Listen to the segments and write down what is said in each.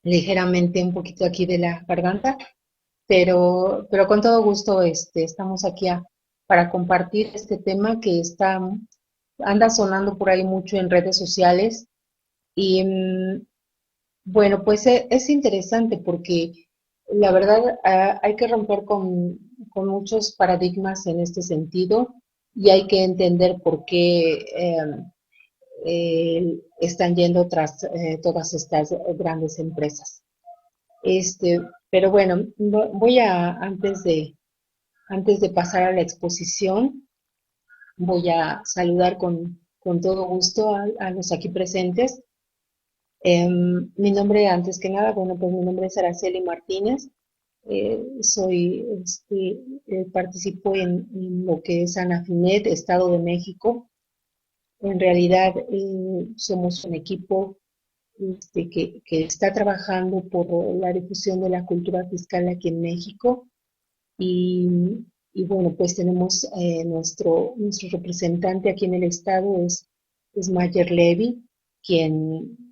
ligeramente un poquito aquí de la garganta, pero con todo gusto estamos aquí para compartir este tema que anda sonando por ahí mucho en redes sociales y bueno, pues es interesante porque la verdad hay que romper con muchos paradigmas en este sentido y hay que entender por qué están yendo tras todas estas grandes empresas. Este, pero bueno, voy antes de pasar a la exposición, voy a saludar con todo gusto a los aquí presentes. Mi nombre, antes que nada, bueno, pues mi nombre es Araceli Martínez. Participo en lo que es ANAFINET, Estado de México. En realidad, somos un equipo que está trabajando por la difusión de la cultura fiscal aquí en México y bueno, pues tenemos nuestro representante aquí en el estado es Mayer Levy,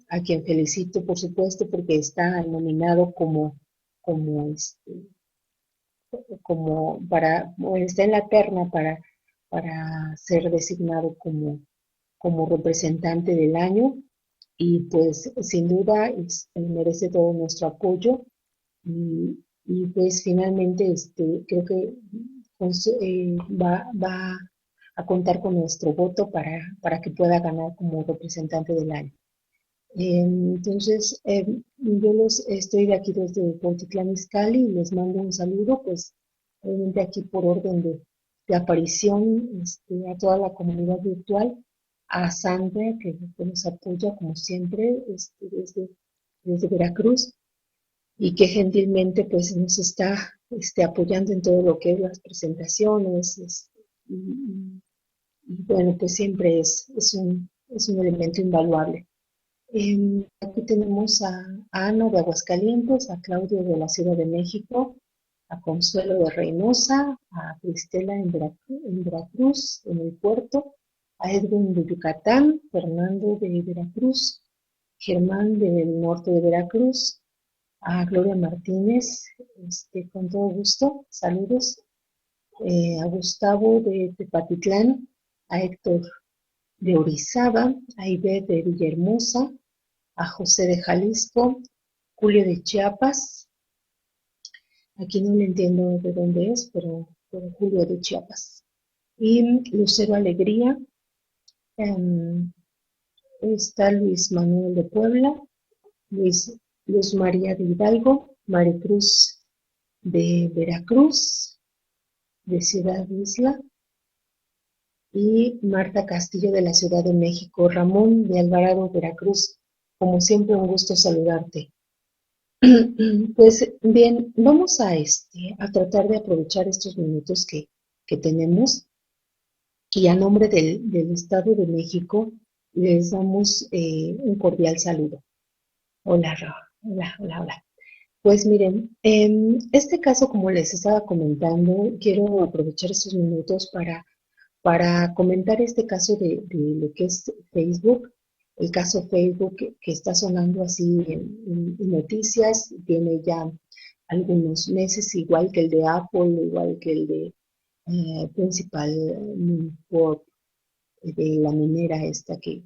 a quien felicito por supuesto porque está nominado como, o está en la terna para ser designado como representante del año y pues sin duda merece todo nuestro apoyo y pues finalmente creo que va a contar con nuestro voto para que pueda ganar como representante del año. Entonces, yo los estoy de aquí desde Cuautitlán Izcalli y les mando un saludo, pues obviamente aquí por orden de aparición a toda la comunidad virtual, a Sandra que nos apoya como siempre desde Veracruz y que gentilmente pues nos está apoyando en todo lo que es las presentaciones y bueno, pues siempre es un elemento invaluable. Aquí tenemos a Ana de Aguascalientes, a Claudio de la Ciudad de México, a Consuelo de Reynosa, a Cristela en Veracruz, en el puerto, a Edwin de Yucatán, Fernando de Veracruz, Germán del norte de Veracruz, a Gloria Martínez, con todo gusto, saludos, a Gustavo de Tepatitlán, a Héctor de Orizaba, a Ivette de Villahermosa, a José de Jalisco, Julio de Chiapas, aquí no le entiendo de dónde es, pero Julio de Chiapas, y Lucero Alegría, um, está Luis Manuel de Puebla, Luz María de Hidalgo, Maricruz de Veracruz, de Ciudad Isla, y Marta Castillo de la Ciudad de México, Ramón de Alvarado, Veracruz. Como siempre, un gusto saludarte. Pues bien, vamos a tratar de aprovechar estos minutos que tenemos y a nombre del Estado de México les damos un cordial saludo. Hola, hola, hola, hola. Pues miren, en este caso, como les estaba comentando, quiero aprovechar estos minutos para comentar este caso de lo que es Facebook, el caso Facebook que está sonando así en noticias, tiene ya algunos meses, igual que el de Apple, igual que el de Principal Corp, de la minera esta que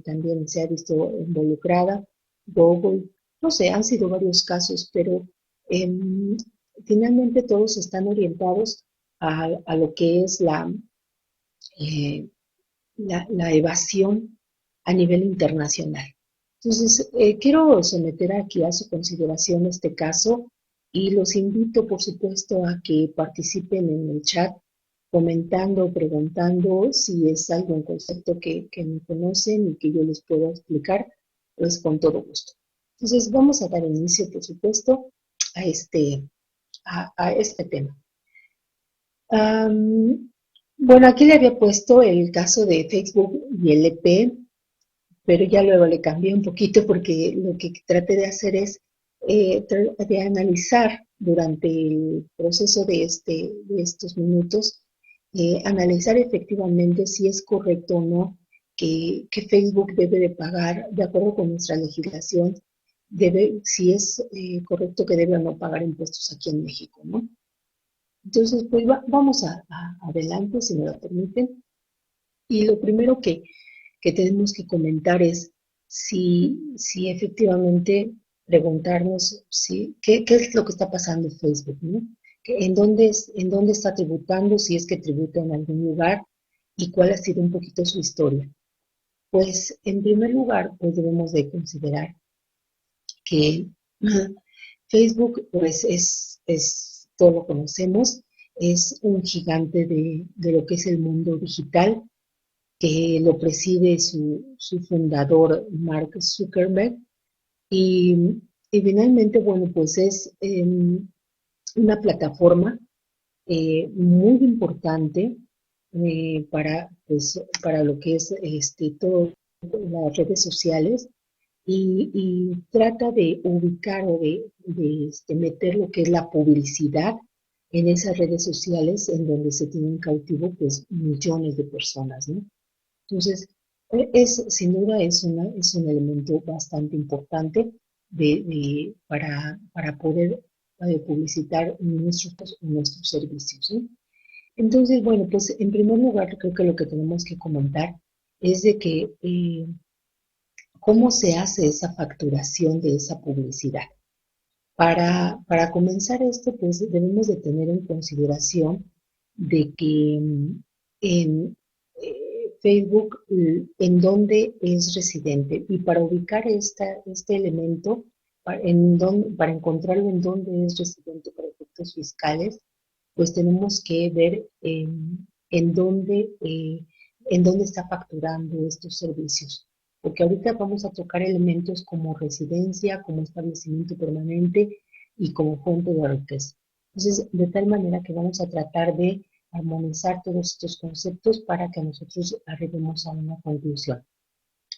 también se ha visto involucrada, Google, no sé, han sido varios casos, pero em, finalmente todos están orientados a lo que es eh, la evasión a nivel internacional. Entonces, quiero someter aquí a su consideración este caso y los invito, por supuesto, a que participen en el chat comentando, preguntando si es algún concepto que no conocen y que yo les pueda explicar, pues con todo gusto. Entonces, vamos a dar inicio, por supuesto, a a este tema. Um, bueno, aquí le había puesto el caso de Facebook y el EP, pero ya luego le cambié un poquito porque lo que traté de hacer es de analizar durante el proceso de estos minutos, analizar efectivamente si es correcto o no que Facebook debe de pagar, de acuerdo con nuestra legislación, si es correcto que debe o no pagar impuestos aquí en México, ¿no? Entonces, pues vamos adelante, si me lo permiten. Y lo primero que tenemos que comentar es si efectivamente preguntarnos qué es lo que está pasando en Facebook, ¿no? En dónde está tributando, si es que tributa en algún lugar y cuál ha sido un poquito su historia. Pues en primer lugar, pues debemos de considerar que Facebook pues todo lo conocemos, es un gigante de lo que es el mundo digital, que lo preside su fundador Mark Zuckerberg. Y finalmente, bueno, pues es una plataforma muy importante para lo que es todo las redes sociales y trata de ubicar o de meter lo que es la publicidad en esas redes sociales en donde se tienen cautivo pues millones de personas, ¿no? Entonces, sin duda es un elemento bastante importante para poder publicitar nuestros servicios, ¿no? Entonces, bueno, pues en primer lugar creo que lo que tenemos que comentar es de que cómo se hace esa facturación de esa publicidad. Para comenzar esto, pues debemos de tener en consideración de que en Facebook, en dónde es residente y para ubicar este elemento, para encontrarlo en dónde es residente para efectos fiscales, pues tenemos que ver en dónde está facturando estos servicios. Porque ahorita vamos a tocar elementos como residencia, como establecimiento permanente y como fuente de riqueza. Entonces, de tal manera que vamos a tratar de armonizar todos estos conceptos para que nosotros arribemos a una conclusión.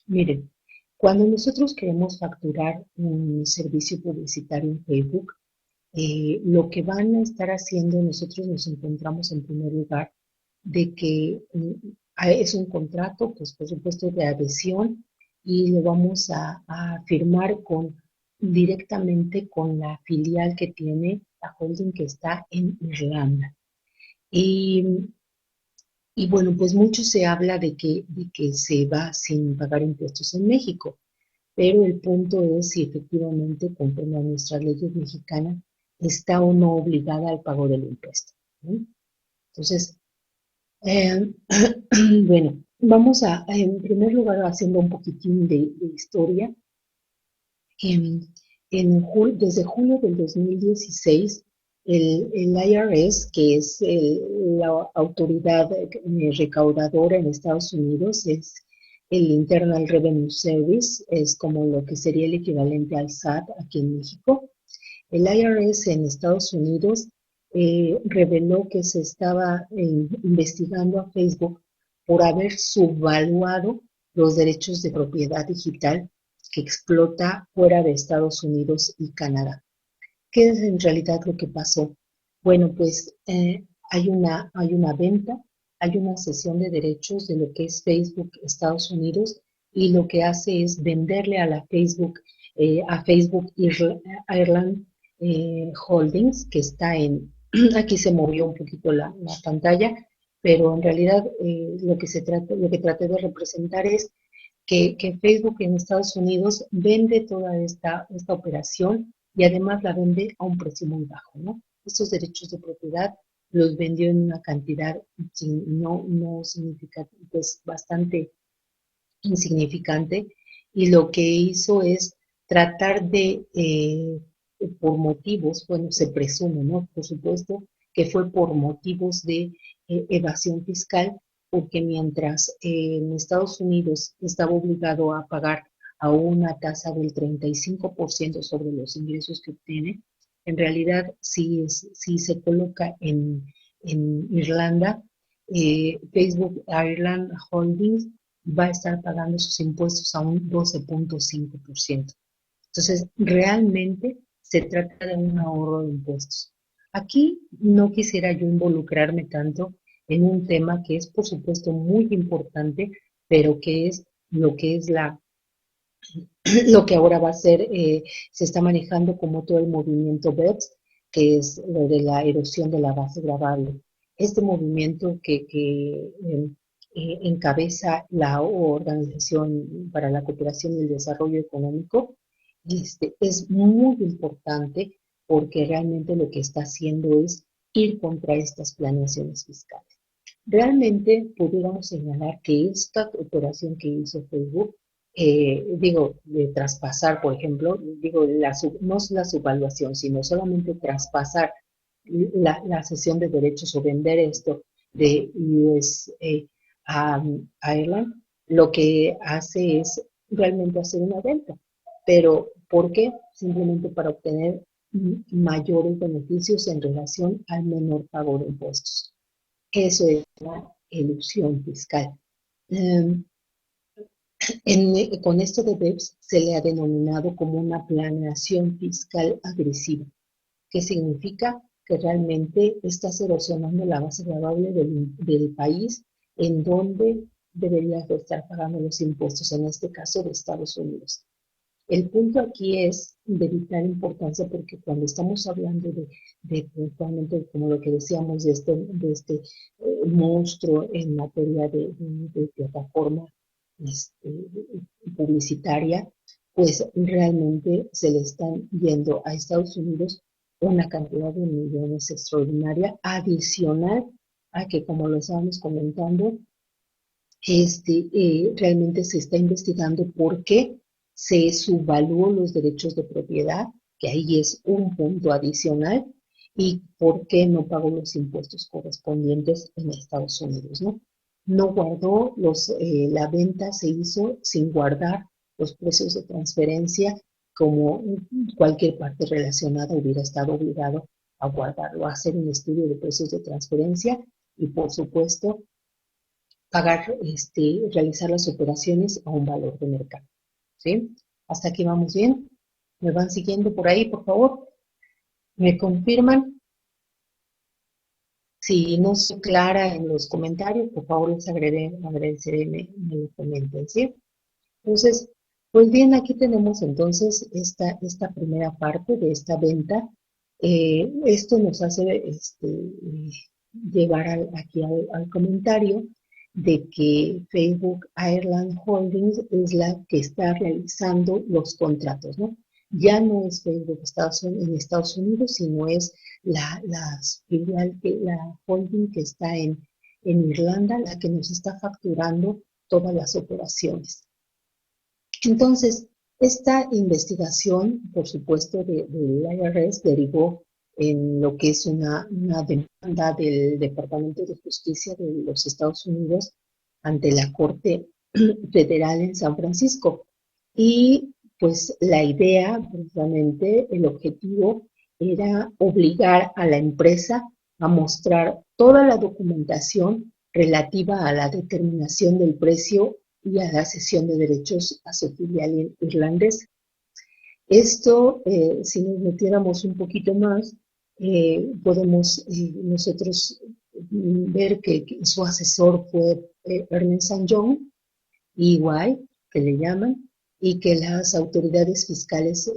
Miren, cuando nosotros queremos facturar un servicio publicitario en Facebook, lo que van a estar haciendo, nosotros nos encontramos en primer lugar de que es un contrato, pues por supuesto de adhesión y lo vamos a firmar directamente con la filial que tiene la holding que está en Irlanda. Y, y bueno, pues mucho se habla de que se va sin pagar impuestos en México, pero el punto es si efectivamente, conforme a nuestras leyes mexicanas, está o no obligada al pago del impuesto, ¿no? Entonces, eh, bueno, en primer lugar, haciendo un poquitín de historia. En, Desde julio del 2016, el IRS, que es la autoridad recaudadora en Estados Unidos, es el Internal Revenue Service, es como lo que sería el equivalente al SAT aquí en México. El IRS en Estados Unidos reveló que se estaba investigando a Facebook por haber subvaluado los derechos de propiedad digital que explota fuera de Estados Unidos y Canadá. ¿Qué es en realidad lo que pasó? Bueno, pues hay una venta, hay una cesión de derechos de lo que es Facebook Estados Unidos y lo que hace es venderle a Facebook Ireland Holdings, que está aquí se movió un poquito la pantalla, pero en realidad lo que traté de representar es que Facebook en Estados Unidos vende toda esta operación y además la vende a un precio muy bajo, ¿no? Estos derechos de propiedad los vendió en una cantidad no significativa, pues bastante insignificante, y lo que hizo es tratar por motivos, bueno, se presume, ¿no? Por supuesto que fue por motivos de evasión fiscal, porque mientras en Estados Unidos estaba obligado a pagar a una tasa del 35% sobre los ingresos que obtiene, en realidad si se coloca en Irlanda, Facebook Ireland Holdings va a estar pagando sus impuestos a un 12.5%. Entonces, realmente se trata de un ahorro de impuestos. Aquí no quisiera yo involucrarme tanto en un tema que es, por supuesto, muy importante, pero que es lo que es lo que ahora va a ser, se está manejando como todo el movimiento BEPS, que es lo de la erosión de la base gravable. Este movimiento que encabeza la Organización para la Cooperación y el Desarrollo Económico, es muy importante porque realmente lo que está haciendo es ir contra estas planeaciones fiscales. Realmente pudiéramos señalar que esta operación que hizo Facebook, digo, de traspasar, por ejemplo, digo, no es la subvaluación, sino solamente traspasar la cesión de derechos o vender esto de a Ireland, lo que hace es realmente hacer una venta. Pero, ¿por qué? Simplemente para obtener mayores beneficios en relación al menor pago de impuestos. Eso es la elusión fiscal. Um, con esto de BEPS se le ha denominado como una planeación fiscal agresiva, que significa que realmente estás erosionando la base gravable del país en donde deberías de estar pagando los impuestos, en este caso de Estados Unidos. El punto aquí es de vital importancia porque cuando estamos hablando de puntualmente, como lo que decíamos, monstruo en materia de plataforma publicitaria, pues realmente se le están yendo a Estados Unidos una cantidad de millones extraordinaria, adicional a que, como lo estábamos comentando, realmente se está investigando por qué se subvaluó los derechos de propiedad, que ahí es un punto adicional, y por qué no pagó los impuestos correspondientes en Estados Unidos, ¿no? No guardó la venta se hizo sin guardar los precios de transferencia, como cualquier parte relacionada hubiera estado obligado a guardarlo, a hacer un estudio de precios de transferencia y, por supuesto, pagar, realizar las operaciones a un valor de mercado, ¿sí? Hasta aquí vamos bien. ¿Me van siguiendo por ahí, por favor? ¿Me confirman? Si no soy clara en los comentarios, por favor les agradeceré me lo comenten, ¿sí? Entonces, pues bien, aquí tenemos entonces esta primera parte de esta venta. Esto nos hace llevar aquí al comentario de que Facebook Ireland Holdings es la que está realizando los contratos, ¿no? Ya no es Facebook en Estados Unidos, sino es la holding que está en Irlanda, la que nos está facturando todas las operaciones. Entonces, esta investigación, por supuesto, del IRS derivó en lo que es una demanda del Departamento de Justicia de los Estados Unidos ante la Corte Federal en San Francisco. Y pues la idea, precisamente, el objetivo era obligar a la empresa a mostrar toda la documentación relativa a la determinación del precio y a la cesión de derechos a su filial irlandés. Esto, si nos metiéramos un poquito más, podemos nosotros ver que su asesor fue Ernst Young, EY, que le llaman, y que las autoridades fiscales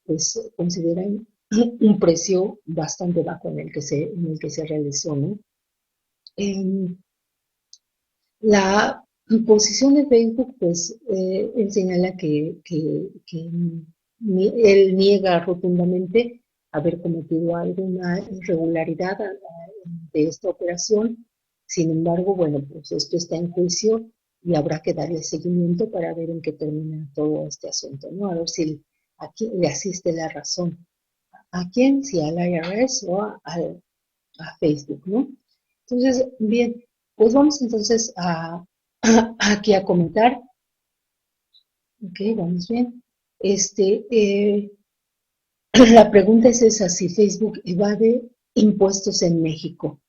pues, consideran un precio bastante bajo en el que se realizó, ¿no? La posición de Facebook, pues, él señala que él niega rotundamente haber cometido alguna irregularidad de esta operación. Sin embargo, bueno, pues esto está en juicio y habrá que darle seguimiento para ver en qué termina todo este asunto, ¿no? A ver si a quién le asiste la razón. ¿A quién? Si al IRS o a Facebook, ¿no? Entonces, bien, pues vamos entonces aquí a comentar. Ok, vamos bien. La pregunta es esa, si Facebook evade impuestos en México.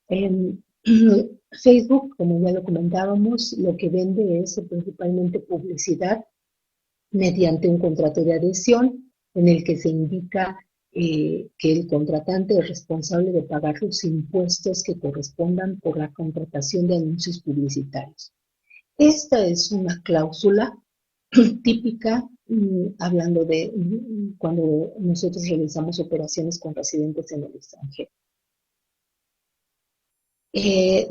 En Facebook, como ya lo comentábamos, lo que vende es principalmente publicidad mediante un contrato de adhesión en el que se indica que el contratante es responsable de pagar los impuestos que correspondan por la contratación de anuncios publicitarios. Esta es una cláusula típica, hablando de cuando nosotros realizamos operaciones con residentes en el extranjero.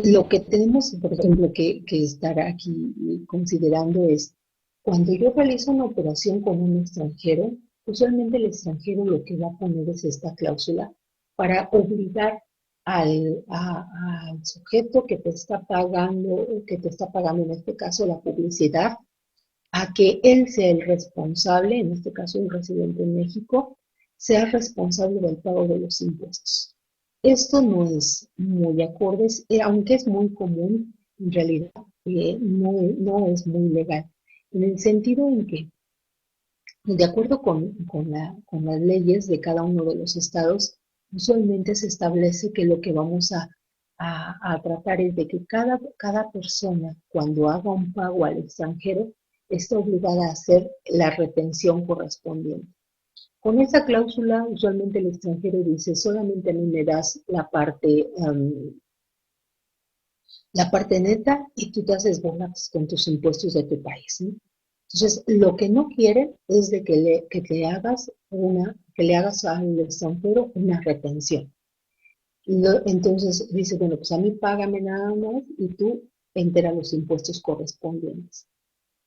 Lo que tenemos, por ejemplo, que estar aquí considerando es, cuando yo realizo una operación con un extranjero, usualmente el extranjero lo que va a poner es esta cláusula para obligar al sujeto que te está pagando en este caso la publicidad, a que él sea el responsable, en este caso un residente en México, sea responsable del pago de los impuestos. Esto no es muy acorde, aunque es muy común, en realidad no es muy legal, en el sentido en que, de acuerdo con las leyes de cada uno de los estados, usualmente se establece que lo que vamos a tratar es de que cada persona, cuando haga un pago al extranjero, está obligada a hacer la retención correspondiente. Con esa cláusula, usualmente el extranjero dice, solamente a mí me das la parte neta y tú te haces bolas con tus impuestos de tu país, ¿no? Entonces, lo que no quieren es de que le hagas al extranjero una retención. Entonces dice, bueno, pues a mí págame nada más y tú entera los impuestos correspondientes.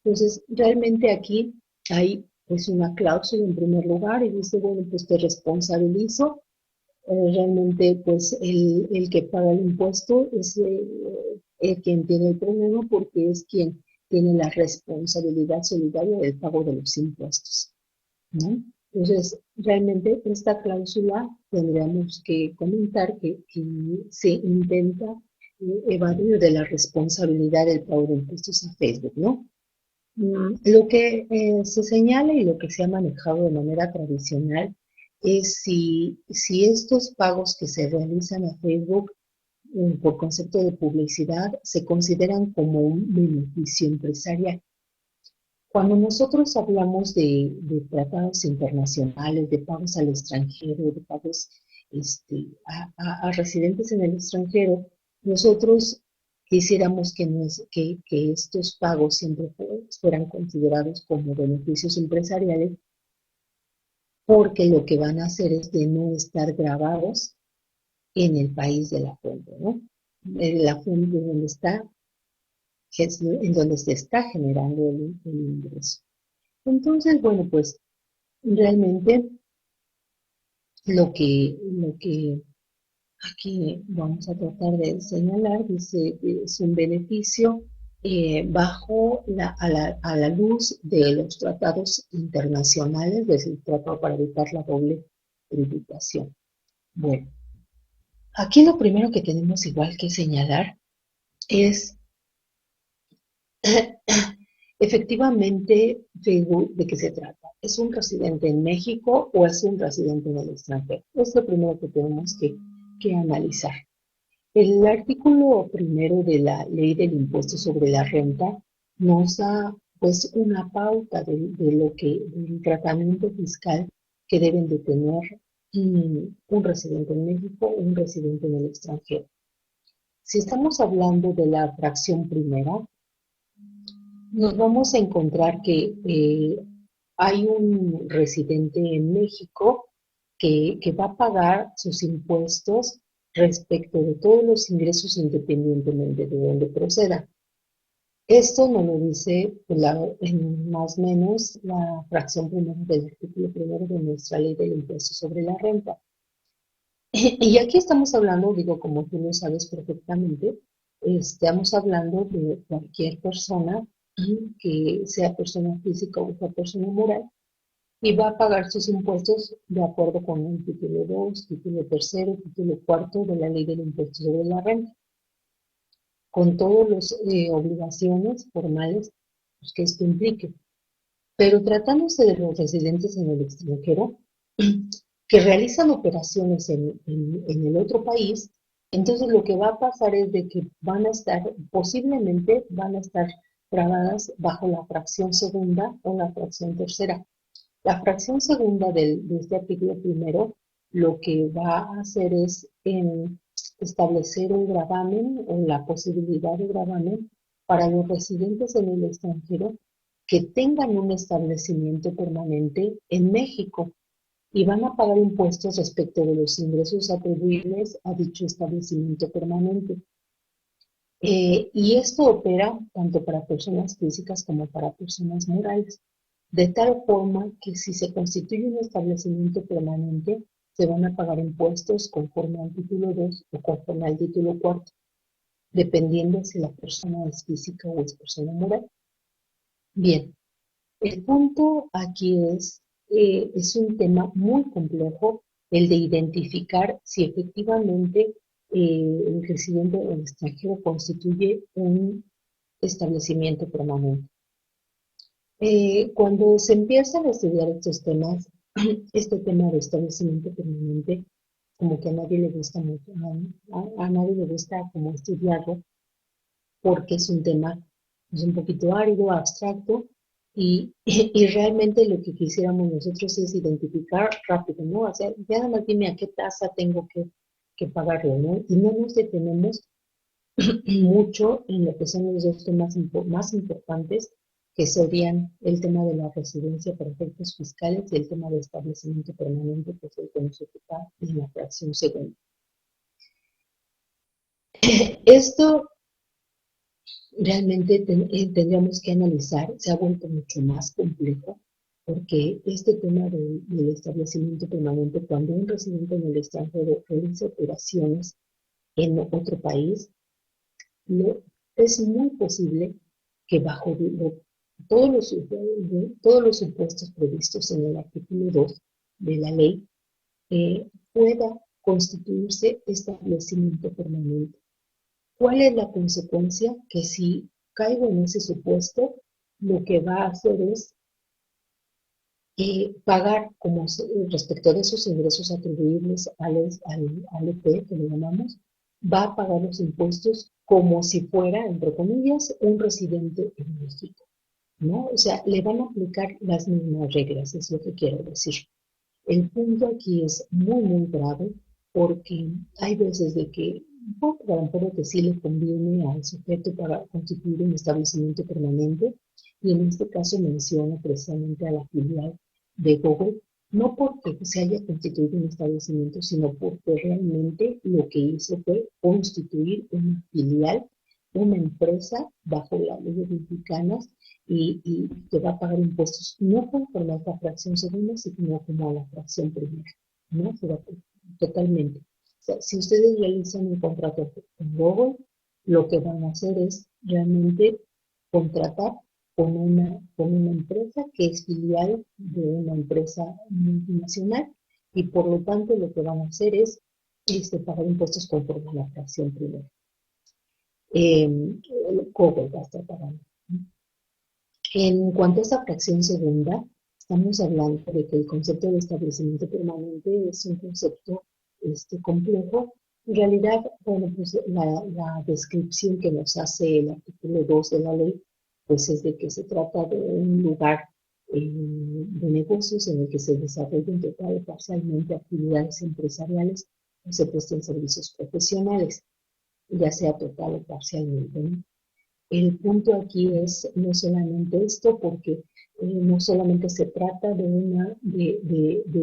Entonces, realmente aquí hay pues una cláusula en primer lugar y dice, bueno, pues te responsabilizo. Realmente pues el que paga el impuesto es quien tiene el problema porque es quien tiene la responsabilidad solidaria del pago de los impuestos, ¿no? Entonces, realmente esta cláusula tendríamos que comentar que se intenta evadir de la responsabilidad del pago de impuestos a Facebook, ¿no? Lo que se señala y lo que se ha manejado de manera tradicional es si estos pagos que se realizan a Facebook por concepto de publicidad se consideran como un beneficio empresarial. Cuando nosotros hablamos de tratados internacionales, de pagos al extranjero, de pagos a residentes en el extranjero, nosotros quisiéramos que estos pagos siempre fueran considerados como beneficios empresariales, porque lo que van a hacer es de no estar grabados en el país de la fuente, ¿no? En la fuente donde está, en donde se está generando el ingreso. Entonces, bueno, pues realmente lo que aquí vamos a tratar de señalar, dice, es un beneficio a la luz de los tratados internacionales, del Tratado para evitar la doble tributación. Bueno, aquí lo primero que tenemos igual que señalar es efectivamente, Facebook, ¿de qué se trata? ¿Es un residente en México o es un residente en el extranjero? Es lo primero que tenemos que analizar. El artículo primero de la Ley del Impuesto sobre la Renta nos da pues una pauta del tratamiento fiscal que deben de tener un residente en México o un residente en el extranjero. Si estamos hablando de la fracción primera, nos vamos a encontrar que hay un residente en México que va a pagar sus impuestos respecto de todos los ingresos independientemente de dónde proceda. Esto nos lo dice en más o menos la fracción primera del artículo primero de nuestra ley del impuesto sobre la renta. Y aquí estamos hablando, digo, como tú lo sabes perfectamente, estamos hablando de cualquier persona que sea persona física o sea persona moral y va a pagar sus impuestos de acuerdo con el título 2, título tercero, título cuarto de la ley del impuesto sobre la renta, con todas las obligaciones formales pues, que esto implique. Pero tratándose de los residentes en el extranjero, que realizan operaciones en el otro país, entonces lo que va a pasar es de que posiblemente van a estar grabadas bajo la fracción segunda o la fracción tercera. La fracción segunda de este artículo primero lo que va a hacer es establecer un gravamen o la posibilidad de gravamen para los residentes en el extranjero que tengan un establecimiento permanente en México y van a pagar impuestos respecto de los ingresos atribuibles a dicho establecimiento permanente. Y esto opera tanto para personas físicas como para personas morales, de tal forma que si se constituye un establecimiento permanente, se van a pagar impuestos conforme al título 2 o conforme al título 4, dependiendo si la persona es física o es persona moral. Bien, el punto aquí es un tema muy complejo, el de identificar si efectivamente el residente o el extranjero constituye un establecimiento permanente. Cuando se empiezan a estudiar estos temas, este tema de establecimiento permanente, como que a nadie le gusta mucho, a nadie le gusta como estudiarlo, porque es un tema pues, un poquito árido, abstracto, y realmente lo que quisiéramos nosotros es identificar rápido, ¿no? O sea, ya nada más dime a qué tasa tengo que pagarlo, ¿no? Y no nos detenemos mucho en lo que son los dos temas más importantes, que serían el tema de la residencia para efectos fiscales y el tema de establecimiento permanente, que es el que nos ocupa en la fracción segunda. Esto realmente tendríamos que analizar, se ha vuelto mucho más complejo, porque este tema del establecimiento permanente, cuando un residente en el extranjero realiza operaciones en otro país, es muy posible que bajo todos los supuestos previstos en el artículo 2 de la ley, pueda constituirse establecimiento permanente. ¿Cuál es la consecuencia? Que si caigo en ese supuesto, lo que va a hacer es pagar como respecto de esos ingresos atribuibles al EP, que le llamamos, va a pagar los impuestos como si fuera, entre comillas, un residente en México, ¿no? O sea, le van a aplicar las mismas reglas, es lo que quiero decir. El punto aquí es muy, muy grave porque hay veces de que, bueno, a lo mejor que sí le conviene al sujeto para constituir un establecimiento permanente, y en este caso menciona precisamente a la filial de Google, no porque se haya constituido un establecimiento, sino porque realmente lo que hizo fue constituir una filial, una empresa bajo la ley de mexicanas y que va a pagar impuestos no conforme a la fracción segunda, sino como a la fracción primera, ¿no? Totalmente. O sea, si ustedes realizan un contrato con Google, lo que van a hacer es realmente contratar con una empresa que es filial de una empresa multinacional y por lo tanto lo que van a hacer es pagar impuestos conforme a la fracción primera. Google va a estar pagando. En cuanto a esta fracción segunda, estamos hablando de que el concepto de establecimiento permanente es un concepto complejo. En realidad, bueno, pues la descripción que nos hace el artículo 2 de la ley, pues es de que se trata de un lugar de negocios en el que se desarrollen total o parcialmente actividades empresariales o se presten servicios profesionales, ya sea total o parcialmente, ¿no? El punto aquí es no solamente esto, porque no solamente se trata de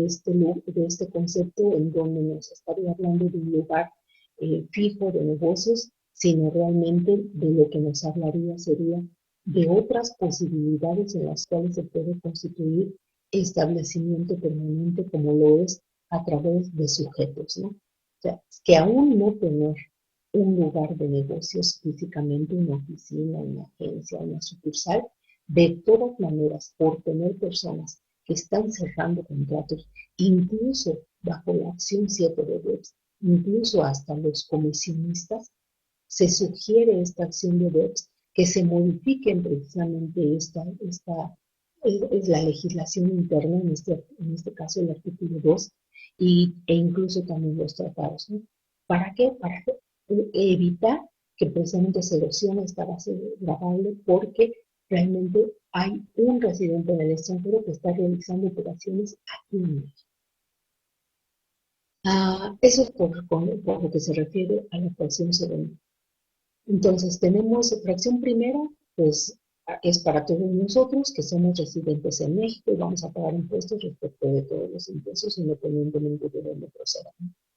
este concepto en donde nos estaría hablando de un lugar fijo de negocios, sino realmente de lo que nos hablaría sería de otras posibilidades en las cuales se puede constituir establecimiento permanente como lo es a través de sujetos, ¿no? O sea, que aún no tener un lugar de negocios físicamente, una oficina, una agencia, una sucursal, de todas maneras, por tener personas que están cerrando contratos, incluso bajo la acción 7 de BEPS, incluso hasta los comisionistas, se sugiere esta acción de BEPS que se modifiquen precisamente es la legislación interna, en este caso el artículo 2, e incluso también los tratados, ¿no? ¿Para qué? Para evitar que precisamente se erosione esta base gravable porque realmente hay un residente en el extranjero que está realizando operaciones aquí en México. Eso es por lo que se refiere a la fracción segunda. Entonces tenemos fracción primera, pues es para todos nosotros que somos residentes en México y vamos a pagar impuestos respecto de todos los impuestos independientemente de dónde procedan.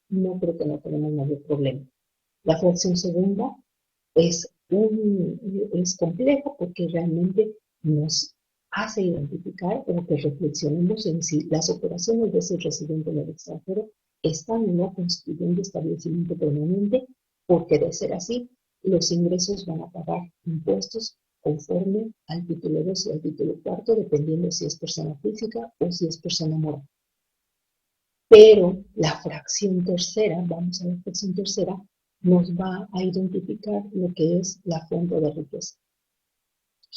No creo que no tenemos mayor problema. La fracción segunda es compleja porque realmente nos hace identificar o que reflexionemos en si las operaciones de ese residente en el extranjero están o no constituyendo establecimiento permanente, porque de ser así, los ingresos van a pagar impuestos conforme al título 2 y al título 4, dependiendo si es persona física o si es persona moral. Pero la fracción tercera, vamos a la fracción tercera, nos va a identificar lo que es la fuente de riqueza.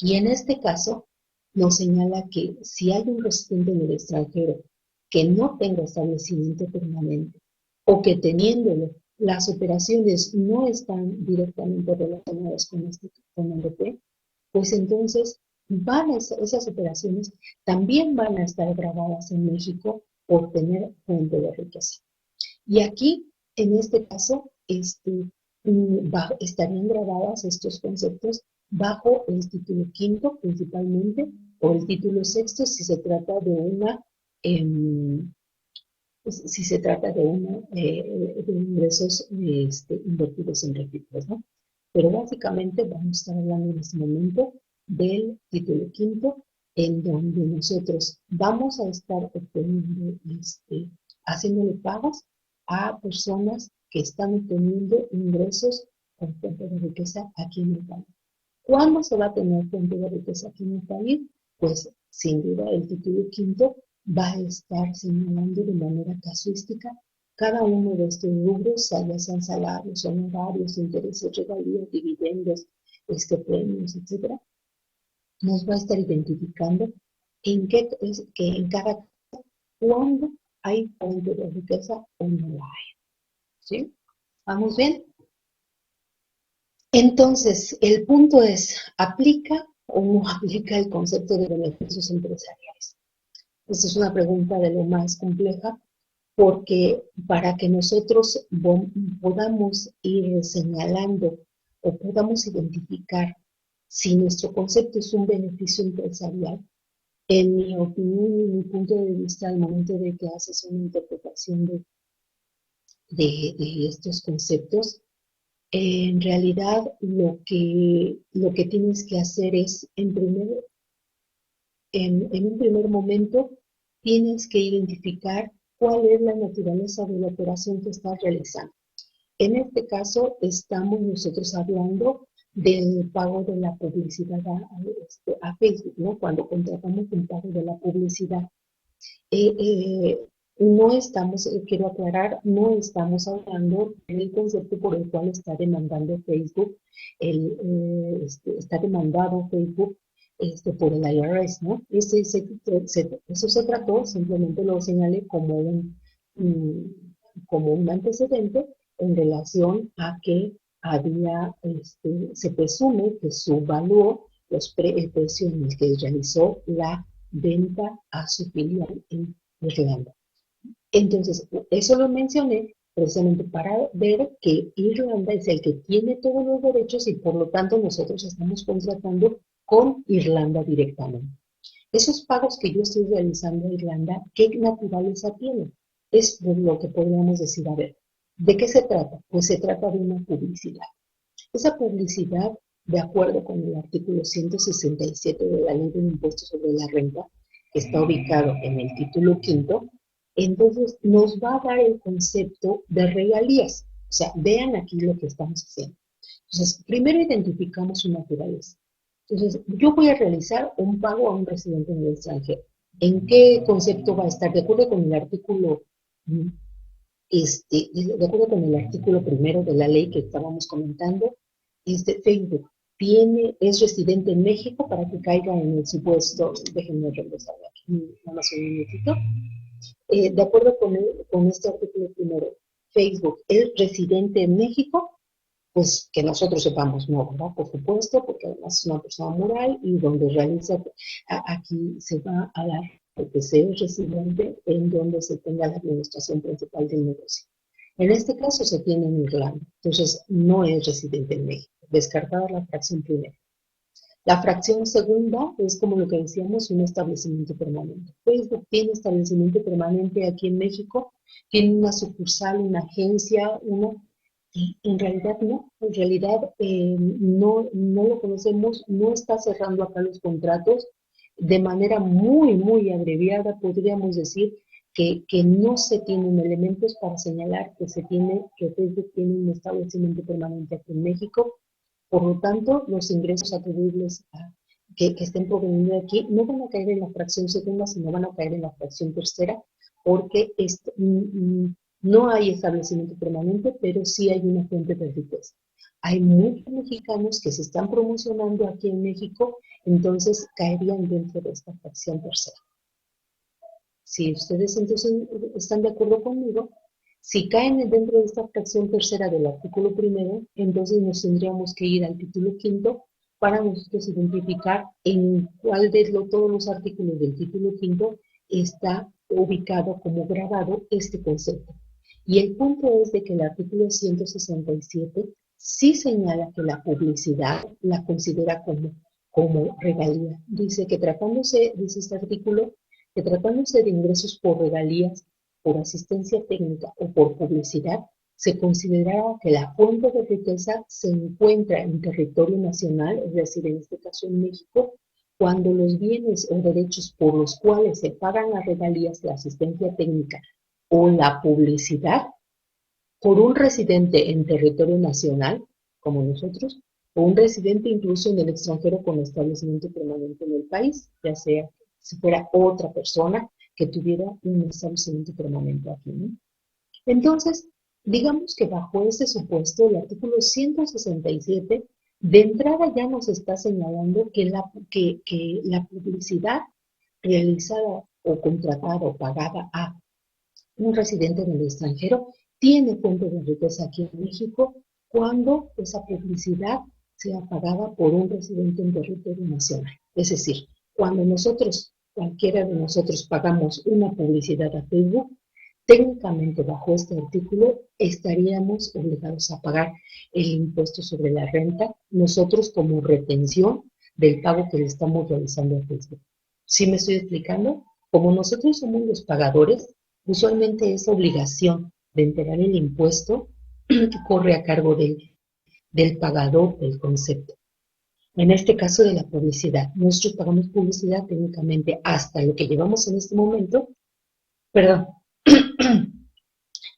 Y en este caso nos señala que si hay un residente en el extranjero que no tenga establecimiento permanente o que teniéndolo las operaciones no están directamente relacionadas con el DP, pues entonces esas operaciones también van a estar grabadas en México por tener fuente de riqueza. Y aquí, en este caso, estarían grabadas estos conceptos bajo el título quinto principalmente, o el título sexto si se trata de de ingresos invertidos en recursos, ¿no? Pero básicamente vamos a estar hablando en este momento del título quinto, en donde nosotros vamos a estar obteniendo, haciéndole pagos a personas que están obteniendo ingresos con fuente de riqueza aquí en el país. ¿Cuándo se va a tener fuente de riqueza aquí en el país? Pues sin duda el título quinto va a estar señalando de manera casuística cada uno de estos rubros, ya sean salarios, honorarios, intereses, regalías, dividendos, premios, etc. Nos va a estar identificando en cada caso, cuándo hay fuente de riqueza o no la hay. ¿Sí? ¿Vamos bien? Entonces, el punto es, ¿aplica o no aplica el concepto de beneficios empresariales? Esta es una pregunta de lo más compleja, porque para que nosotros podamos ir señalando o podamos identificar si nuestro concepto es un beneficio empresarial, en mi opinión y mi punto de vista, al momento de que haces una interpretación de estos conceptos, en realidad lo que tienes que hacer es, en un primer momento, tienes que identificar cuál es la naturaleza de la operación que estás realizando. En este caso, estamos nosotros hablando del pago de la publicidad a Facebook, ¿no? Cuando contratamos un pago de la publicidad. No estamos, quiero aclarar, no estamos hablando del concepto por el cual está demandando Facebook, está demandado Facebook por el IRS, ¿no? Eso se trató, simplemente lo señalé como un antecedente en relación a que se presume que subvaluó el precio en el que realizó la venta a su filial en Irlanda. Entonces, eso lo mencioné precisamente para ver que Irlanda es el que tiene todos los derechos y por lo tanto nosotros estamos contratando con Irlanda directamente. Esos pagos que yo estoy realizando a Irlanda, ¿qué naturaleza tienen? Es lo que podríamos decir, a ver, ¿de qué se trata? Pues se trata de una publicidad. Esa publicidad, de acuerdo con el artículo 167 de la Ley de Impuestos sobre la Renta, que está ubicado en el título quinto, entonces nos va a dar el concepto de regalías. O sea, vean aquí lo que estamos haciendo. Entonces, primero identificamos su naturaleza. Entonces, yo voy a realizar un pago a un residente en el extranjero. ¿En qué concepto va a estar? De acuerdo con el artículo de acuerdo con el artículo primero de la ley que estábamos comentando, Facebook es residente en México para que caiga en el supuesto, déjenme regresar aquí, nada más un minutito. De acuerdo con este artículo primero, Facebook es residente en México, pues que nosotros sepamos, no, ¿verdad? Por supuesto, porque además es una persona moral y donde realiza, aquí se va a dar que sea residente en donde se tenga la administración principal del negocio. En este caso se tiene en Irlanda, entonces no es residente en México, descartada la fracción primera. La fracción segunda es como lo que decíamos, un establecimiento permanente. Facebook tiene establecimiento permanente aquí en México, tiene una sucursal, una agencia, y en realidad no, en realidad no lo conocemos, no está cerrando acá los contratos. De manera muy abreviada podríamos decir que no se tienen elementos para señalar que Facebook tiene un establecimiento permanente aquí en México. Por lo tanto, los ingresos atribuibles que estén proveniendo de aquí no van a caer en la fracción segunda, sino van a caer en la fracción tercera, porque no hay establecimiento permanente, pero sí hay una fuente de riqueza. Hay muchos mexicanos que se están promocionando aquí en México, entonces caerían dentro de esta fracción tercera. Si ustedes entonces están de acuerdo conmigo, si caen dentro de esta fracción tercera del artículo primero, entonces nos tendríamos que ir al título quinto para nosotros identificar en cuál de todos los artículos del título quinto está ubicado como grabado este concepto. Y el punto es de que el artículo 167 sí señala que la publicidad la considera como regalía. Dice que tratándose, dice este artículo, que tratándose de ingresos por regalías, por asistencia técnica o por publicidad, se consideraba que la fuente de riqueza se encuentra en territorio nacional, es decir, en este caso en México, cuando los bienes o derechos por los cuales se pagan las regalías, la asistencia técnica o la publicidad por un residente en territorio nacional, como nosotros, o un residente incluso en el extranjero con establecimiento permanente en el país, ya sea si fuera otra persona que tuviera un establecimiento permanente aquí, ¿no? Entonces, digamos que bajo ese supuesto, el artículo 167 de entrada ya nos está señalando que la publicidad realizada o contratada o pagada a un residente en el extranjero tiene fuente de riqueza aquí en México cuando esa publicidad sea pagada por un residente en territorio nacional. Es decir, cuando nosotros, cualquiera de nosotros pagamos una publicidad a Facebook, técnicamente bajo este artículo estaríamos obligados a pagar el impuesto sobre la renta, nosotros como retención del pago que le estamos realizando a Facebook. ¿Sí me estoy explicando? Como nosotros somos los pagadores, usualmente esa obligación de entregar el impuesto corre a cargo del pagador del concepto. En este caso de la publicidad, nosotros pagamos publicidad técnicamente hasta lo que llevamos en este momento, perdón,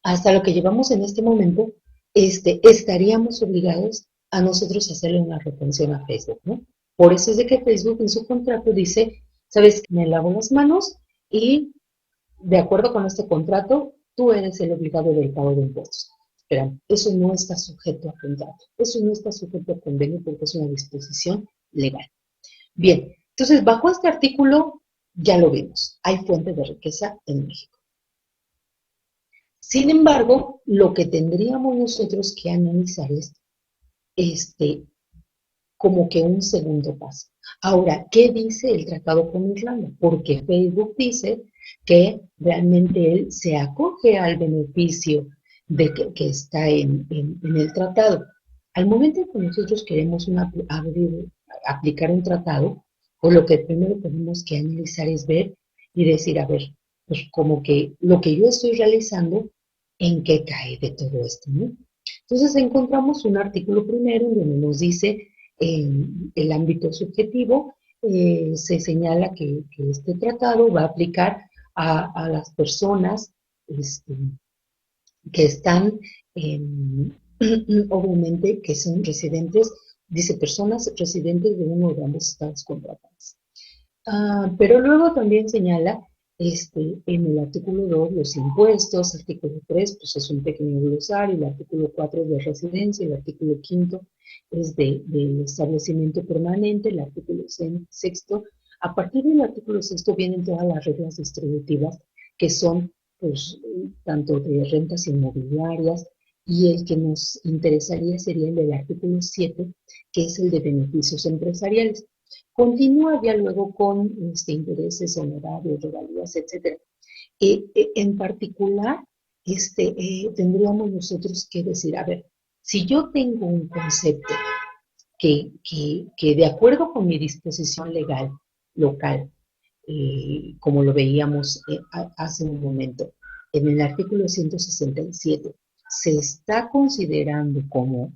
hasta lo que llevamos en este momento, estaríamos obligados a nosotros hacerle una retención a Facebook, ¿no? Por eso es de que Facebook en su contrato dice, sabes que me lavo las manos y de acuerdo con este contrato, tú eres el obligado del pago de impuestos. Pero eso no está sujeto a contrato, eso no está sujeto a convenio porque es una disposición legal. Bien, entonces bajo este artículo ya lo vimos, hay fuente de riqueza en México. Sin embargo, lo que tendríamos nosotros que analizar es como que un segundo paso. Ahora, ¿qué dice el tratado con Irlanda? Porque Facebook dice que realmente él se acoge al beneficio de que está en el tratado. Al momento en que nosotros queremos aplicar un tratado, pues lo que primero tenemos que analizar es ver y decir, a ver, pues como que lo que yo estoy realizando, ¿en qué cae de todo esto, ¿no? Entonces encontramos un artículo primero en donde nos dice en el ámbito subjetivo, se señala que este tratado va a aplicar a las personas que están, obviamente, que son residentes, dice personas residentes de uno de ambos estados contratantes. Pero luego también señala en el artículo 2 los impuestos, artículo 3 pues es un pequeño glosario, el artículo 4 es de residencia, el artículo 5 es de establecimiento permanente, el artículo 6, a partir del artículo 6 vienen todas las reglas distributivas que son pues tanto de rentas inmobiliarias y el que nos interesaría sería el del artículo 7 que es el de beneficios empresariales. Continúa ya luego con intereses, honorarios, regalías, etc. En particular, tendríamos nosotros que decir, a ver, si yo tengo un concepto que de acuerdo con mi disposición legal local, como lo veíamos hace un momento, en el artículo 167, se está considerando como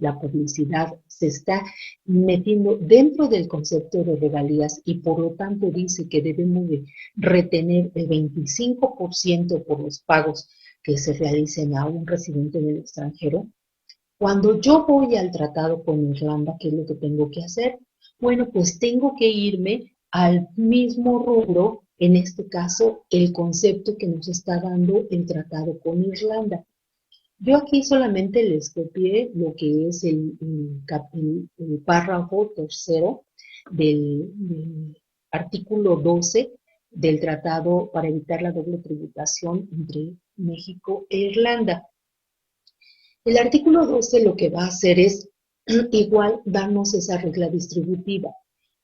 la publicidad, se está metiendo dentro del concepto de regalías y por lo tanto dice que debemos de retener el 25% por los pagos que se realicen a un residente del extranjero. Cuando yo voy al tratado con Irlanda, ¿qué es lo que tengo que hacer? Bueno, pues tengo que irme al mismo rubro, en este caso, el concepto que nos está dando el tratado con Irlanda. Yo aquí solamente les copié lo que es el párrafo tercero del artículo 12 del tratado para evitar la doble tributación entre México e Irlanda. El artículo 12 lo que va a hacer es igual darnos esa regla distributiva,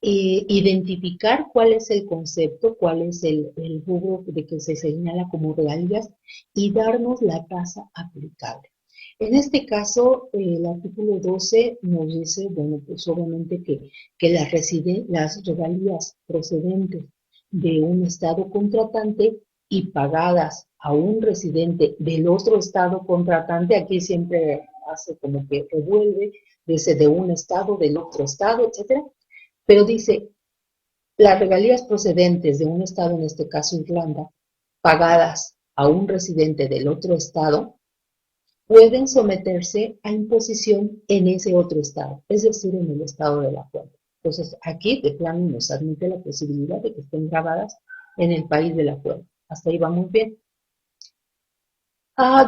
identificar cuál es el concepto, cuál es el rubro de que se señala como regalías y darnos la tasa aplicable. En este caso, el artículo 12 nos dice, bueno, pues obviamente que las regalías procedentes de un estado contratante y pagadas a un residente del otro estado contratante, aquí siempre hace como que revuelve, dice de un estado, del otro estado, etcétera, pero dice, las regalías procedentes de un estado, en este caso Irlanda, pagadas a un residente del otro estado, pueden someterse a imposición en ese otro estado, es decir, en el estado de la fuente. Entonces, aquí de plano nos admite la posibilidad de que estén grabadas en el país de la fuente. Hasta ahí vamos bien.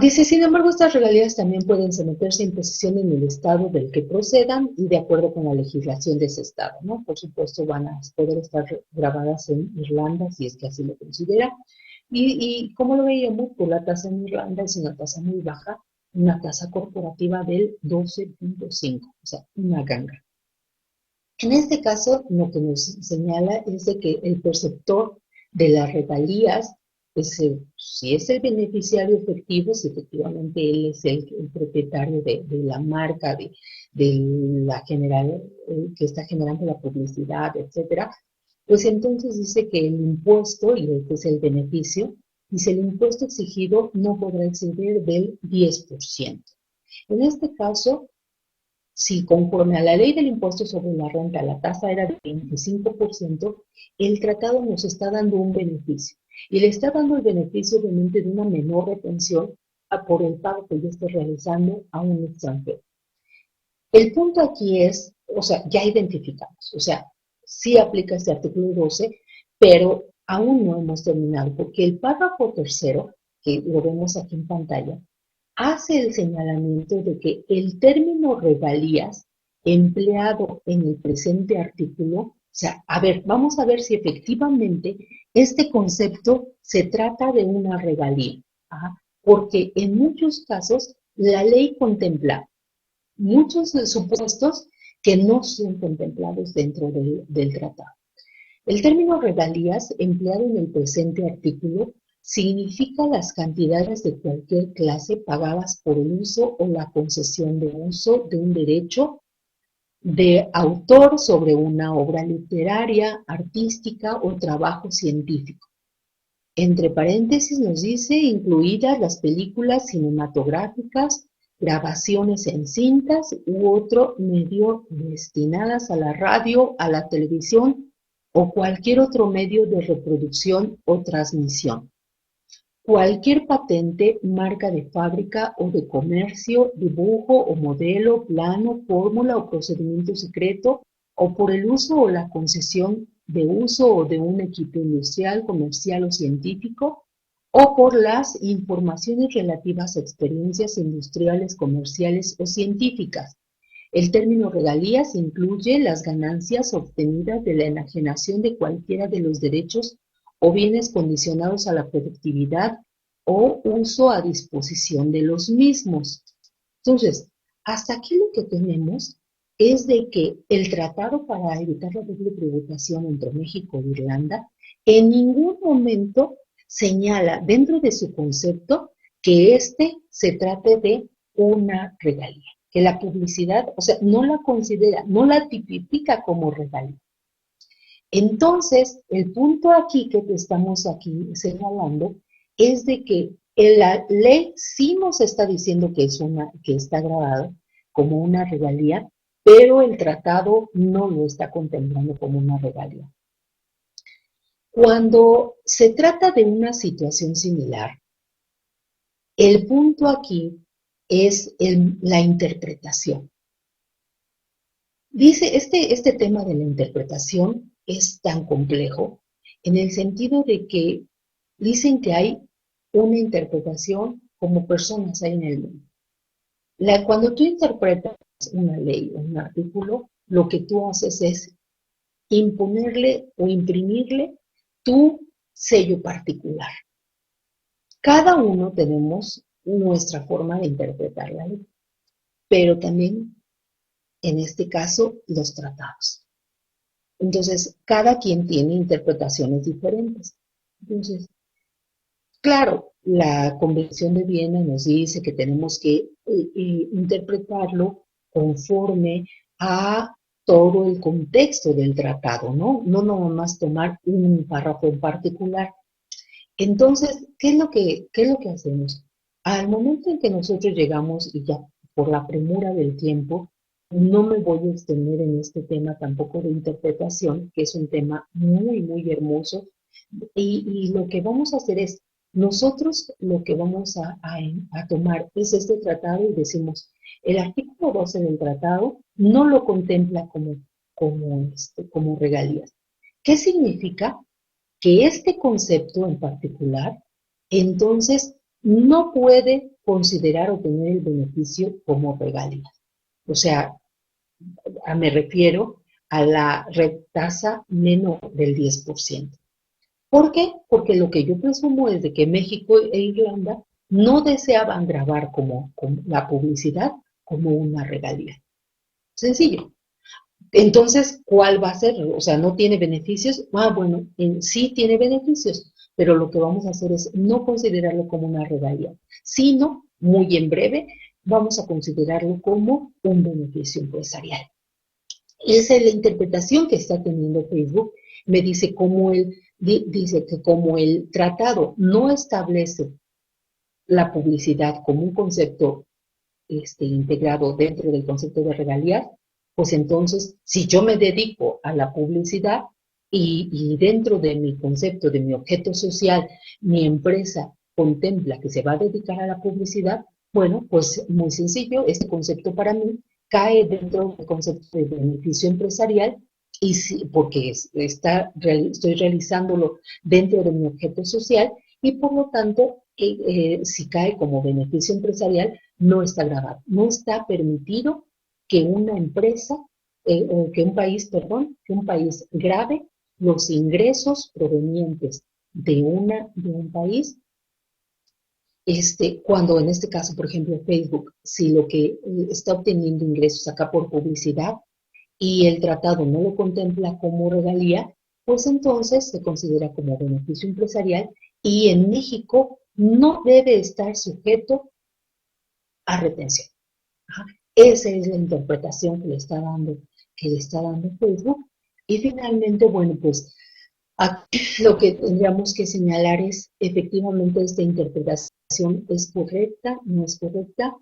Dice, sin embargo, estas regalías también pueden someterse a imposición en el estado del que procedan y de acuerdo con la legislación de ese estado, ¿no? Por supuesto, van a poder estar grabadas en Irlanda, si es que así lo considera. Y como lo veíamos, pues la tasa en Irlanda es una tasa muy baja, una tasa corporativa del 12.5, o sea, una ganga. En este caso, lo que nos señala es de que el perceptor de las regalías, si es el beneficiario efectivo, si efectivamente él es el propietario de la marca, de la general, que está generando la publicidad, etcétera, pues entonces dice que el impuesto, y este es el beneficio, dice el impuesto exigido no podrá exceder del 10%. En este caso, si conforme a la ley del impuesto sobre la renta la tasa era de 25%, el tratado nos está dando un beneficio. Y le está dando el beneficio obviamente de una menor retención por el pago que yo esté realizando a un extranjero. El punto aquí es, o sea, ya identificamos, o sea, sí aplica este artículo 12, pero aún no hemos terminado, porque el párrafo tercero, que lo vemos aquí en pantalla, hace el señalamiento de que el término regalías empleado en el presente artículo, o sea, a ver, vamos a ver si efectivamente este concepto se trata de una regalía, porque en muchos casos la ley contempla muchos supuestos que no son contemplados dentro del tratado. El término regalías empleado en el presente artículo significa las cantidades de cualquier clase pagadas por el uso o la concesión de uso de un derecho de autor sobre una obra literaria, artística o trabajo científico. Entre paréntesis nos dice incluidas las películas cinematográficas, grabaciones en cintas u otro medio destinadas a la radio, a la televisión o cualquier otro medio de reproducción o transmisión. Cualquier patente, marca de fábrica o de comercio, dibujo o modelo, plano, fórmula o procedimiento secreto, o por el uso o la concesión de uso o de un equipo industrial, comercial o científico, o por las informaciones relativas a experiencias industriales, comerciales o científicas. El término regalías incluye las ganancias obtenidas de la enajenación de cualquiera de los derechos o bienes condicionados a la productividad o uso a disposición de los mismos. Entonces, hasta aquí lo que tenemos es de que el tratado para evitar la doble tributación entre México e Irlanda en ningún momento señala dentro de su concepto que este se trate de una regalía. que la publicidad, o sea, no la considera, no la tipifica como regalía. Entonces, el punto aquí que te estamos aquí señalando es de que la ley sí nos está diciendo que está grabado como una regalía, pero el tratado no lo está contemplando como una regalía. Cuando se trata de una situación similar, el punto aquí es la interpretación. Dice, este tema de la interpretación es tan complejo en el sentido de que dicen que hay una interpretación como personas hay en el mundo. Cuando tú interpretas una ley o un artículo, lo que tú haces es imponerle o imprimirle tu sello particular. Cada uno tenemos nuestra forma de interpretar la ley, pero también, en este caso, los tratados. Entonces, cada quien tiene interpretaciones diferentes. Entonces, claro, la Convención de Viena nos dice que tenemos que interpretarlo conforme a todo el contexto del tratado, ¿no? No nada más tomar un párrafo en particular. Entonces, qué es lo que hacemos? Al momento en que nosotros llegamos, y ya por la premura del tiempo, no me voy a extender en este tema tampoco de interpretación, que es un tema muy, muy hermoso, y lo que vamos a hacer es, nosotros lo que vamos a tomar es este tratado y decimos, el artículo 12 del tratado no lo contempla como regalías. ¿Qué significa? Que este concepto en particular, entonces, no puede considerar o tener el beneficio como regalía. O sea, me refiero a la tasa menor del 10%. ¿Por qué? Porque lo que yo presumo es de que México e Irlanda no deseaban grabar como la publicidad como una regalía. Sencillo. Entonces, ¿cuál va a ser? O sea, ¿no tiene beneficios? Bueno, sí tiene beneficios, pero lo que vamos a hacer es no considerarlo como una regalía, sino, muy en breve, vamos a considerarlo como un beneficio empresarial. Esa es la interpretación que está teniendo Facebook. Me dice dice que como el tratado no establece la publicidad como un concepto integrado dentro del concepto de regalías, pues entonces, si yo me dedico a la publicidad y dentro de mi concepto, de mi objeto social, mi empresa contempla que se va a dedicar a la publicidad, bueno, pues muy sencillo, este concepto para mí cae dentro del concepto de beneficio empresarial y porque estoy realizándolo dentro de mi objeto social y por lo tanto, si cae como beneficio empresarial, no está grabado, no está permitido que una empresa, o que un país, perdón, que un país grabe los ingresos provenientes de un país, cuando en este caso, por ejemplo, Facebook, si lo que está obteniendo ingresos acá por publicidad y el tratado no lo contempla como regalía, pues entonces se considera como beneficio empresarial y en México no debe estar sujeto a retención. Ajá. Esa es la interpretación que le está dando Facebook. Y finalmente, bueno, pues aquí lo que tendríamos que señalar es efectivamente esta interpretación es correcta, no es correcta.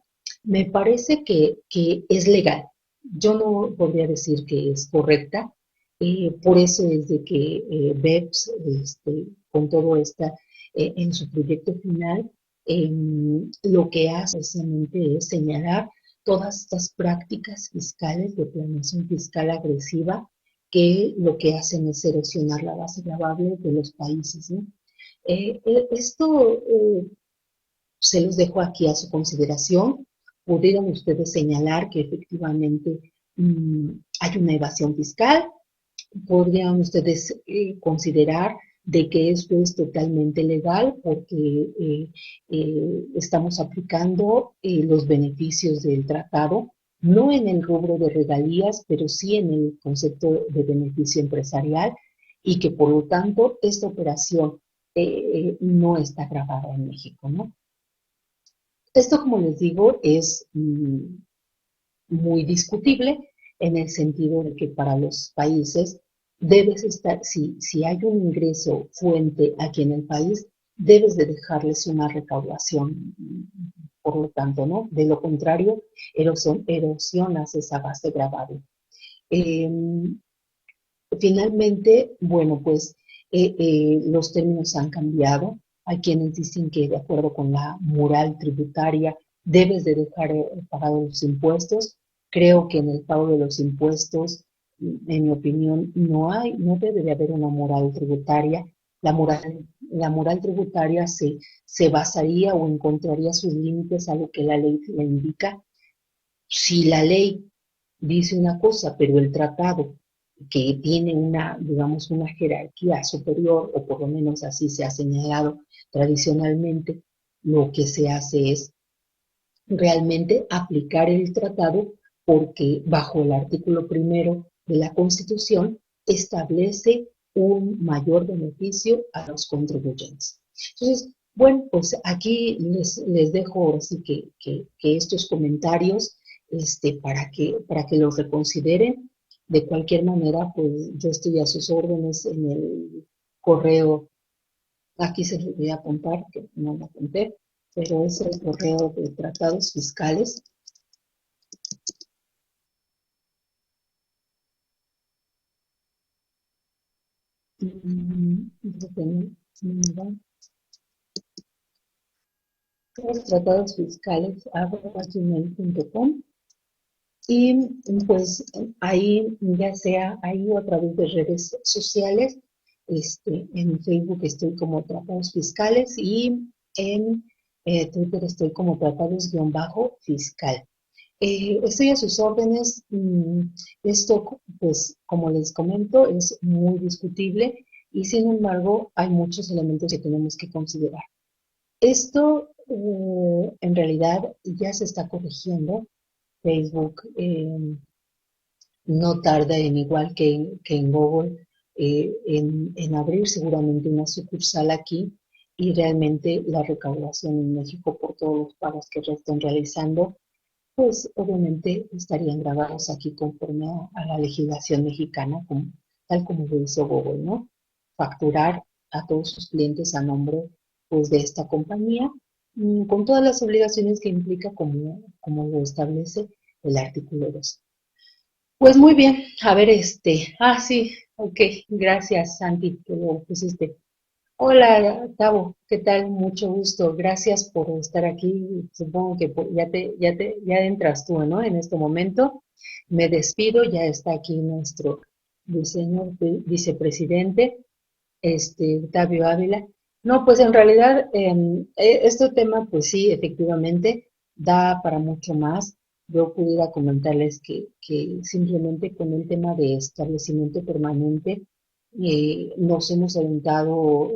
Me parece que es legal. Yo no podría decir que es correcta. Por eso es de que BEPS, con todo esta, en su proyecto final, lo que hace precisamente es señalar todas estas prácticas fiscales de planeación fiscal agresiva que lo que hacen es erosionar la base gravable de los países, ¿no? Esto se los dejo aquí a su consideración. Pudieron ustedes señalar que efectivamente hay una evasión fiscal. Podrían ustedes considerar de que esto es totalmente legal porque estamos aplicando los beneficios del tratado, no en el rubro de regalías, pero sí en el concepto de beneficio empresarial y que por lo tanto esta operación no está grabada en México, ¿no? Esto, como les digo, es muy discutible en el sentido de que para los países debes estar, si hay un ingreso fuente aquí en el país, debes de dejarles una recaudación, por lo tanto, ¿no? De lo contrario, erosionas esa base gravable. Eh, Finalmente, bueno, pues los términos han cambiado. Hay quienes dicen que de acuerdo con la moral tributaria debes de dejar pagados los impuestos. Creo que en el pago de los impuestos, en mi opinión, no debe de haber una moral tributaria. La moral tributaria se basaría o encontraría sus límites a lo que la ley le indica. Si la ley dice una cosa, pero el tratado que tiene una, digamos, una jerarquía superior, o por lo menos así se ha señalado tradicionalmente, lo que se hace es realmente aplicar el tratado porque bajo el artículo primero de la Constitución establece un mayor beneficio a los contribuyentes. Entonces, bueno, pues aquí les dejo ahora sí que estos comentarios para que los reconsideren. De cualquier manera, pues yo estoy a sus órdenes en el correo. Aquí se los voy a apuntar, que no lo apunté, pero es el correo de tratados fiscales. Los tratados fiscales @gmail.com y pues ahí, ya sea ahí o a través de redes sociales, en Facebook estoy como Tratados Fiscales y en Twitter estoy como Tratados-Fiscal. Estoy a sus órdenes. Esto, pues, como les comento, es muy discutible y sin embargo hay muchos elementos que tenemos que considerar. Esto en realidad ya se está corrigiendo. Facebook no tarda en igual que en Google en abrir seguramente una sucursal aquí y realmente la recaudación en México por todos los pagos que ya están realizando pues obviamente estarían grabados aquí conforme a la legislación mexicana, tal como lo hizo Google, ¿no? Facturar a todos sus clientes a nombre pues, de esta compañía, con todas las obligaciones que implica como lo establece el artículo 2. Pues muy bien, a ver, sí, ok, gracias Santi, que lo pusiste. Hola, Tavo, ¿qué tal? Mucho gusto. Gracias por estar aquí. Supongo que ya entras tú, ¿no? En este momento. Me despido, ya está aquí nuestro vicepresidente, Octavio Ávila. No, pues en realidad, este tema, pues sí, efectivamente, da para mucho más. Yo pudiera comentarles que simplemente con el tema de establecimiento permanente, nos hemos aventado,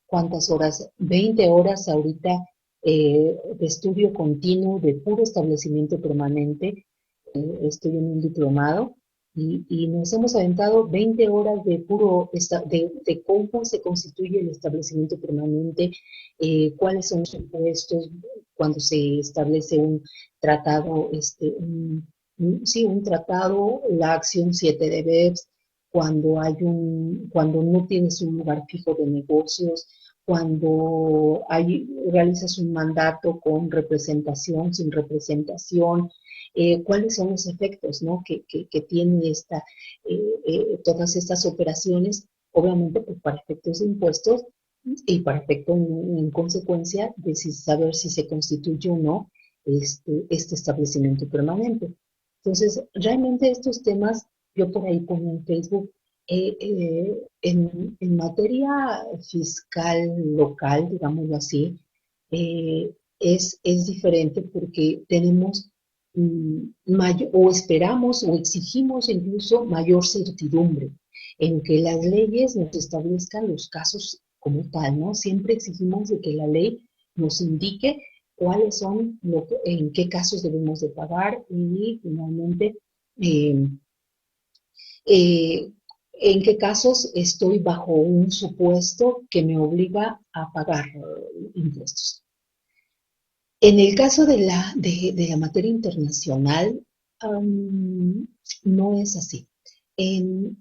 ¿cuántas horas? 20 horas ahorita de estudio continuo de puro establecimiento permanente. Estoy en un diplomado y nos hemos aventado 20 horas de puro, de cómo se constituye el establecimiento permanente, cuáles son los impuestos cuando se establece un tratado, sí, un tratado, la acción 7 de BEPS, cuando no tienes un lugar fijo de negocios, cuando realizas un mandato con representación, sin representación, cuáles son los efectos, ¿no? que tiene todas estas operaciones, obviamente pues, para efectos de impuestos y para efecto en consecuencia de saber si se constituye o no este establecimiento permanente. Entonces, realmente estos temas, yo por ahí pongo en Facebook, en materia fiscal local, digámoslo así, es diferente porque tenemos o esperamos o exigimos incluso mayor certidumbre en que las leyes nos establezcan los casos como tal, ¿no? Siempre exigimos de que la ley nos indique cuáles son, en qué casos debemos de pagar y finalmente eh, eh, en qué casos estoy bajo un supuesto que me obliga a pagar impuestos. En el caso de la materia internacional, no es así. En,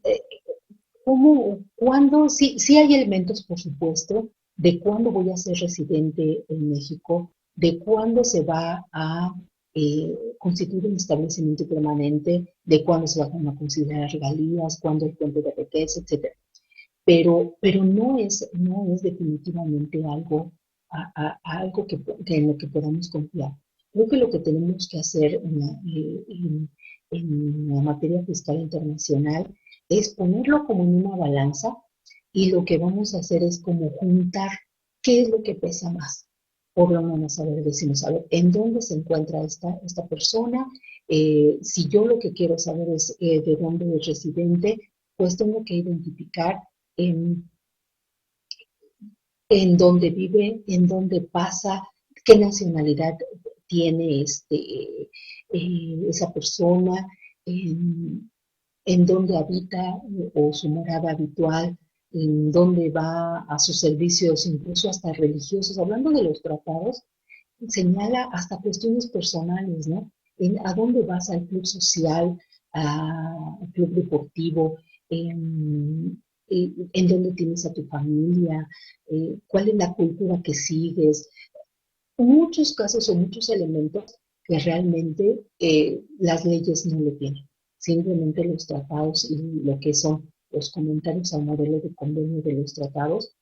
cuándo? Sí, sí hay elementos, por supuesto, de cuándo voy a ser residente en México, de cuándo se va a constituir un establecimiento permanente, de cuándo se van a considerar regalías, cuándo hay fuente de riqueza, etcétera. Pero no es definitivamente algo, algo en lo que podamos confiar. Creo que lo que tenemos que hacer en la materia fiscal internacional es ponerlo como en una balanza y lo que vamos a hacer es como juntar qué es lo que pesa más. Por lo menos, a ver, decimos, a ver, ¿en dónde se encuentra esta persona? Si yo lo que quiero saber es de dónde es residente, pues tengo que identificar en, en dónde vive, en dónde pasa, qué nacionalidad tiene esa persona, en dónde habita o su morada habitual, en dónde va a sus servicios, incluso hasta religiosos. Hablando de los tratados, señala hasta cuestiones personales, ¿no? A dónde vas, al club social, al club deportivo, en dónde tienes a tu familia, cuál es la cultura que sigues. Muchos casos o muchos elementos que realmente las leyes no lo tienen. Simplemente los tratados y lo que son los comentarios al modelo de convenio de los tratados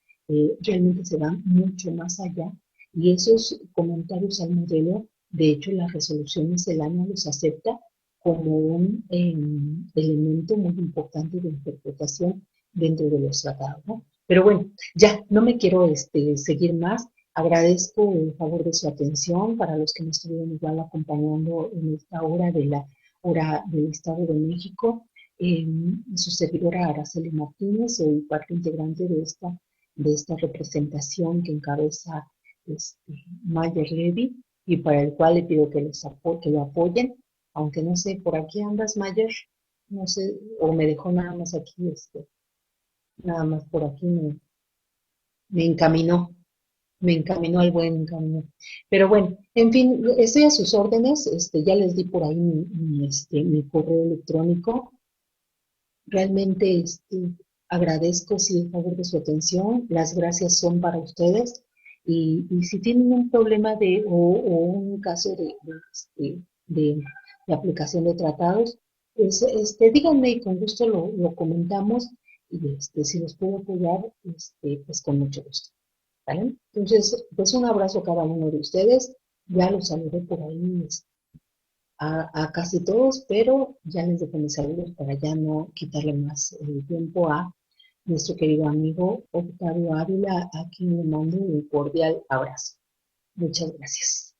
realmente se van mucho más allá y esos comentarios al modelo, de hecho, las resoluciones del año los acepta como un elemento muy importante de interpretación dentro de los tratados, ¿no? Pero bueno, ya, no me quiero seguir más. Agradezco el favor de su atención para los que me estuvieron igual acompañando en esta hora de la hora del Estado de México. Su servidora Araceli Martínez, soy parte integrante de esta representación que encabeza Mayer Levy y para el cual le pido que lo apoyen, aunque no sé, por aquí andas, Mayer, no sé, o me dejó nada más aquí, nada más por aquí me encaminó me encaminó al buen camino. Pero bueno, en fin, estoy a sus órdenes, ya les di por ahí mi correo electrónico. Realmente agradezco sí el favor de su atención, las gracias son para ustedes y si tienen un problema o un caso de aplicación de tratados, pues díganme y con gusto lo comentamos y si los puedo apoyar, pues con mucho gusto. ¿Vale? Entonces, pues un abrazo a cada uno de ustedes. Ya los saludé por ahí a casi todos, pero ya les dejo mis saludos para ya no quitarle más tiempo a nuestro querido amigo Octavio Ávila, a quien le mando un cordial abrazo. Muchas gracias.